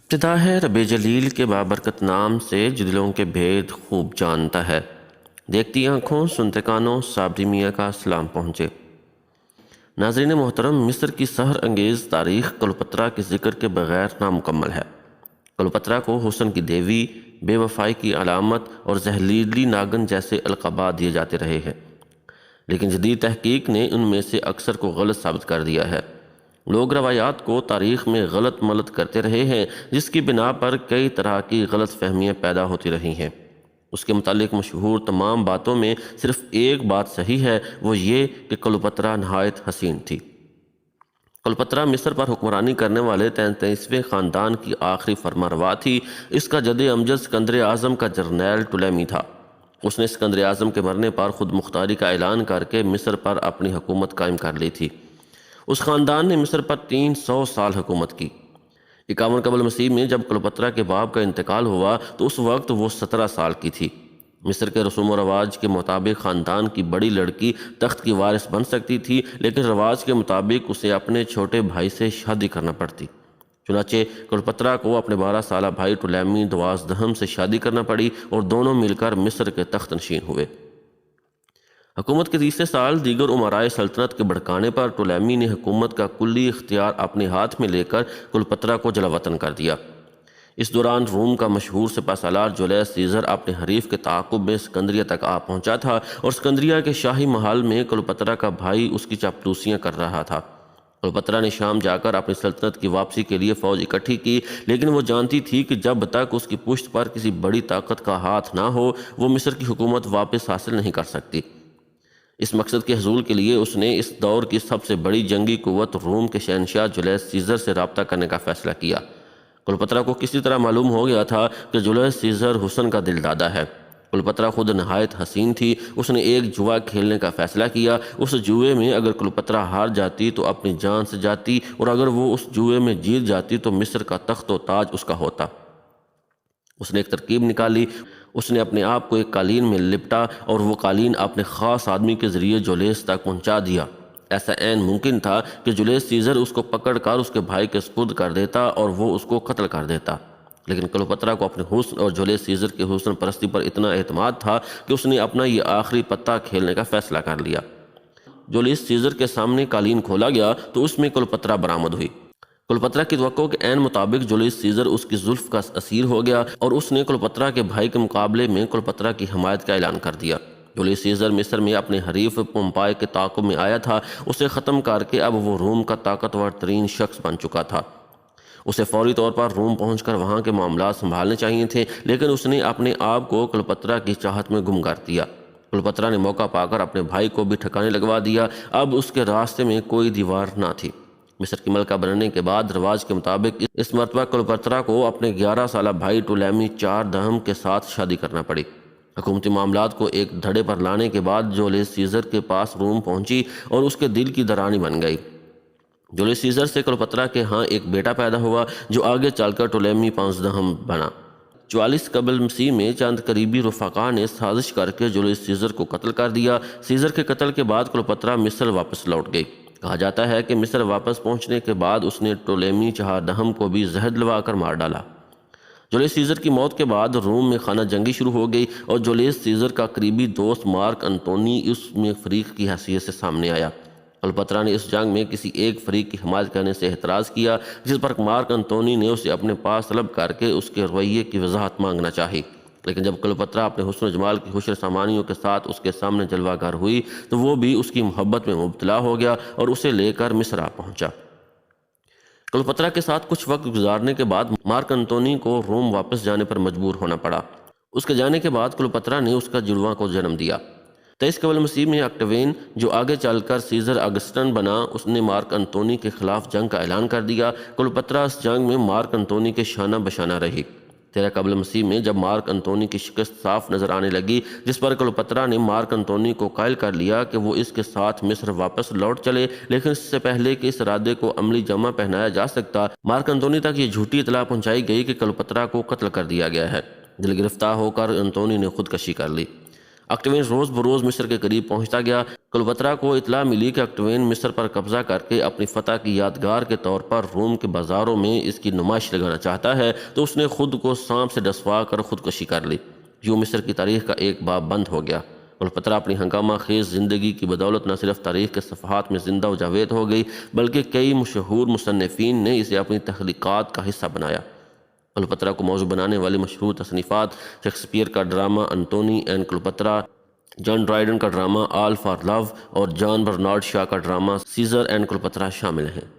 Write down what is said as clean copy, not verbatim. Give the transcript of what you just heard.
ابتدا ہے رب جلیل کے بابرکت نام سے جو دلوں کے بھید خوب جانتا ہے۔ دیکھتی آنکھوں سنتے کانوں صابری میاں کا سلام پہنچے۔ ناظرین محترم، مصر کی سحر انگیز تاریخ کلوپترا کے ذکر کے بغیر نامکمل ہے۔ کلوپترا کو حسن کی دیوی، بے وفائی کی علامت اور زہریلی ناگن جیسے القابات دیے جاتے رہے ہیں، لیکن جدید تحقیق نے ان میں سے اکثر کو غلط ثابت کر دیا ہے۔ لوگ روایات کو تاریخ میں غلط ملت کرتے رہے ہیں، جس کی بنا پر کئی طرح کی غلط فہمیاں پیدا ہوتی رہی ہیں۔ اس کے متعلق مشہور تمام باتوں میں صرف ایک بات صحیح ہے، وہ یہ کہ کلوپترا نہایت حسین تھی۔ کلوپترا مصر پر حکمرانی کرنے والے 33ویں خاندان کی آخری فرمانروا تھی۔ اس کا جد امجد سکندر اعظم کا جرنیل ٹولیمی تھا۔ اس نے سکندر اعظم کے مرنے پر خود مختاری کا اعلان کر کے مصر پر اپنی حکومت قائم کر لی تھی۔ اس خاندان نے مصر پر 300 سال حکومت کی۔ 51 قبل مسیح میں جب کلوپترا کے باپ کا انتقال ہوا تو اس وقت وہ 17 سال کی تھی۔ مصر کے رسوم و رواج کے مطابق خاندان کی بڑی لڑکی تخت کی وارث بن سکتی تھی، لیکن رواج کے مطابق اسے اپنے چھوٹے بھائی سے شادی کرنا پڑتی۔ چنانچہ کلوپترا کو اپنے 12 سالہ بھائی ٹولیمی 12 سے شادی کرنا پڑی اور دونوں مل کر مصر کے تخت نشین ہوئے۔ حکومت کے تیسرے سال دیگر امرائے سلطنت کے بھڑکانے پر ٹولیمی نے حکومت کا کلی اختیار اپنے ہاتھ میں لے کر کلوپترا کو جلا وطن کر دیا۔ اس دوران روم کا مشہور سپہ سالار جولیس سیزر اپنے حریف کے تعاقب میں اسکندریہ تک آ پہنچا تھا اور اسکندریہ کے شاہی محل میں کلوپترا کا بھائی اس کی چاپلوسیاں کر رہا تھا۔ کلوپترا نے شام جا کر اپنی سلطنت کی واپسی کے لیے فوج اکٹھی کی، لیکن وہ جانتی تھی کہ جب تک اس کی پشت پر کسی بڑی طاقت کا ہاتھ نہ ہو وہ مصر کی حکومت واپس حاصل نہیں کر سکتی۔ اس مقصد کے حصول کے لیے اس نے اس دور کی سب سے بڑی جنگی قوت روم کے شہنشاہ جولیس سیزر سے رابطہ کرنے کا فیصلہ کیا۔ کلوپترا کو کسی طرح معلوم ہو گیا تھا کہ جولیس سیزر حسن کا دل دادا ہے۔ کلوپترا خود نہایت حسین تھی۔ اس نے ایک جوا کھیلنے کا فیصلہ کیا۔ اس جوئے میں اگر کلوپترا ہار جاتی تو اپنی جان سے جاتی، اور اگر وہ اس جوئے میں جیت جاتی تو مصر کا تخت و تاج اس کا ہوتا۔ اس نے ایک ترکیب نکالی۔ اس نے اپنے آپ کو ایک قالین میں لپٹا اور وہ قالین اپنے خاص آدمی کے ذریعے جولیس تک پہنچا دیا۔ ایسا عین ممکن تھا کہ جولیس سیزر اس کو پکڑ کر اس کے بھائی کے سپرد کر دیتا اور وہ اس کو قتل کر دیتا، لیکن کلوپترا کو اپنے حسن اور جولیس سیزر کے حسن پرستی پر اتنا اعتماد تھا کہ اس نے اپنا یہ آخری پتہ کھیلنے کا فیصلہ کر لیا۔ جولیس سیزر کے سامنے قالین کھولا گیا تو اس میں کلوپترا برآمد ہوئی۔ کلوپترا کی توقع کے عین مطابق جولیس سیزر اس کی زلف کا اسیر ہو گیا اور اس نے کلوپترا کے بھائی کے مقابلے میں کلوپترا کی حمایت کا اعلان کر دیا۔ جولیس سیزر مصر میں اپنے حریف پومپائے کے تعاقب میں آیا تھا۔ اسے ختم کر کے اب وہ روم کا طاقتور ترین شخص بن چکا تھا۔ اسے فوری طور پر روم پہنچ کر وہاں کے معاملات سنبھالنے چاہیے تھے، لیکن اس نے اپنے آپ کو کلوپترا کی چاہت میں گم کر دیا۔ کلوپترا نے موقع پا کر اپنے بھائی کو بھی ٹھکانے لگوا دیا۔ اب اس کے راستے میں کوئی دیوار نہ تھی۔ مصر کی ملکہ بننے کے بعد رواج کے مطابق اس مرتبہ کلوپترا کو اپنے 11 سالہ بھائی ٹولیمی 4 کے ساتھ شادی کرنا پڑی۔ حکومتی معاملات کو ایک دھڑے پر لانے کے بعد جولیس سیزر کے پاس روم پہنچی اور اس کے دل کی درانی بن گئی۔ جولیس سیزر سے کلوپترا کے ہاں ایک بیٹا پیدا ہوا جو آگے چل کر ٹولیمی 15 بنا۔ 44 قبل مسیح میں چند قریبی رفقا نے سازش کر کے جولیس سیزر کو قتل کر دیا۔ سیزر کے قتل کے بعد کلوپترا مصر واپس لوٹ گئی۔ کہا جاتا ہے کہ مصر واپس پہنچنے کے بعد اس نے ٹولیمی 4 کو بھی زہر دلوا کر مار ڈالا۔ جولیس سیزر کی موت کے بعد روم میں خانہ جنگی شروع ہو گئی اور جولیس سیزر کا قریبی دوست مارک انتونی اس میں فریق کی حیثیت سے سامنے آیا۔ کلوپترا نے اس جنگ میں کسی ایک فریق کی حمایت کرنے سے اعتراض کیا، جس پر مارک انتونی نے اسے اپنے پاس طلب کر کے اس کے رویے کی وضاحت مانگنا چاہی، لیکن جب کلوپترا اپنے حسن و جمال کی حشر سامانیوں کے ساتھ اس کے سامنے جلوہ گر ہوئی تو وہ بھی اس کی محبت میں مبتلا ہو گیا اور اسے لے کر مصر آ پہنچا۔ کلوپترا کے ساتھ کچھ وقت گزارنے کے بعد مارک انتونی کو روم واپس جانے پر مجبور ہونا پڑا۔ اس کے جانے کے بعد کلوپترا نے اس کا جڑواں کو جنم دیا۔ 23 قبل مسیح میں اکٹوین، جو آگے چل کر سیزر اگسٹن بنا، اس نے مارک انتونی کے خلاف جنگ کا اعلان کر دیا۔ کلوپترا اس جنگ میں مارک انتونی کے شانہ بشانہ رہی۔ 13 قبل مسیح میں جب مارک انتونی کی شکست صاف نظر آنے لگی، جس پر کلوپترا نے مارک انتونی کو قائل کر لیا کہ وہ اس کے ساتھ مصر واپس لوٹ چلے، لیکن اس سے پہلے کہ اس ارادے کو عملی جامہ پہنایا جا سکتا، مارک انتونی تک یہ جھوٹی اطلاع پہنچائی گئی کہ کلوپترا کو قتل کر دیا گیا ہے۔ دل گرفتار ہو کر انتونی نے خودکشی کر لی۔ اکٹوین روز بروز مصر کے قریب پہنچتا گیا۔ کلوپترا کو اطلاع ملی کہ اکٹوین مصر پر قبضہ کر کے اپنی فتح کی یادگار کے طور پر روم کے بازاروں میں اس کی نمائش لگانا چاہتا ہے، تو اس نے خود کو سانپ سے ڈسوا کر خودکشی کر لی۔ یوں مصر کی تاریخ کا ایک باب بند ہو گیا۔ کلوپترا اپنی ہنگامہ خیز زندگی کی بدولت نہ صرف تاریخ کے صفحات میں زندہ و جاوید ہو گئی، بلکہ کئی مشہور مصنفین نے اسے اپنی تخلیقات کا حصہ بنایا۔ کلوپترا کو موضوع بنانے والی مشہور تصنیفات شیکسپیئر کا ڈرامہ Antony and Cleopatra, John Dryden کا ڈرامہ آل فار لو اور جان برنارڈ شاء کا ڈرامہ سیزر اینڈ کلوپترا شامل ہیں۔